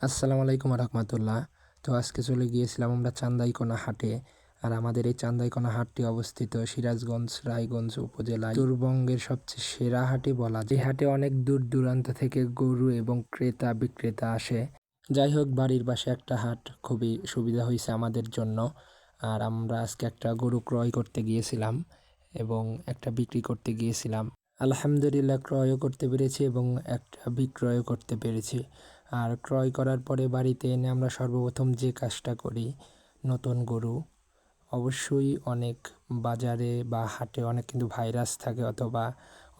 আসসালামু আলাইকুম রহমতুল্লাহ। তো আজকে চলে গিয়েছিলাম আমরা চান্দাইকোনা হাটে। আর আমাদের এই চান্দাইকোনা হাটটি অবস্থিত সিরাজগঞ্জ রায়গঞ্জ উপজেলায়, উত্তরবঙ্গের সবচেয়ে সেরা হাটই বলা যায়। এই হাটে অনেক দূর দূরান্ত থেকে গরু এবং ক্রেতা বিক্রেতা আসে। যাই হোক, বাড়ির পাশে একটা হাট খুবই সুবিধা হয়েছে আমাদের জন্য। আর আমরা আজকে একটা গরু ক্রয় করতে গিয়েছিলাম এবং একটা বিক্রি করতে গিয়েছিলাম। আলহামদুলিল্লাহ, ক্রয়ও করতে পেরেছি এবং একটা বিক্রয়ও করতে পেরেছি। আর ক্রয় করার পরে বাড়িতে এনে আমরা সর্বপ্রথম যে কাজটা করি, নতুন গরু অবশ্যই অনেক বাজারে বা হাটে অনেক কিন্তু ভাইরাস থাকে অথবা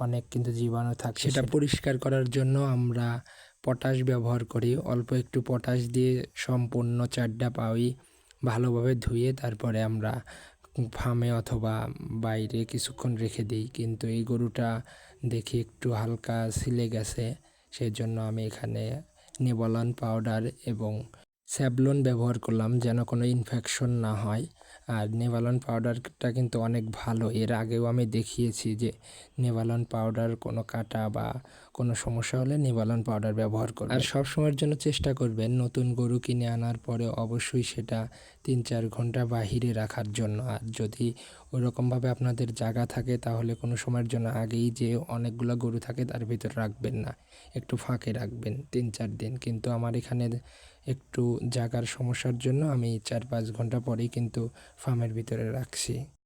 অনেক কিন্তু জীবাণু থাকে, সেটা পরিষ্কার করার জন্য আমরা পটাশ ব্যবহার করি। অল্প একটু পটাশ দিয়ে সম্পূর্ণ চারটা পাই ভালোভাবে ধুয়ে তারপরে আমরা ফার্মে অথবা বাইরে কিছুক্ষণ রেখে দিই। কিন্তু এই গরুটা দেখি একটু হালকা ছিলে গেছে, সেজন্য আমি এখানে নেভালন পাউডার এবং স্যাভলন ব্যবহার করলাম যেন কোনো ইনফেকশন না হয়। আর নেভালন পাউডারটা কিন্তু অনেক ভালো, এর আগেও আমি দেখিয়েছি যে নেভালন পাউডার কোনো কাটা বা কোনো সমস্যা হলে নেভালন পাউডার ব্যবহার করবেন। আর সবসময়ের জন্য চেষ্টা করবেন নতুন গরু কিনে আনার পরে অবশ্যই সেটা 3-4 ঘন্টা বাহিরে রাখার জন্য। আর যদি ওইরকমভাবে আপনাদের জায়গা থাকে তাহলে কোনো সময়ের জন্য আগেই যে অনেকগুলো গরু থাকে তার ভিতর রাখবেন না, একটু ফাঁকে রাখবেন 3-4 দিন। কিন্তু আমার এখানে একটু জায়গার সমস্যার জন্য আমি 4-5 ঘন্টা পরেই কিন্তু ফার্মের ভিতরে রাখছি।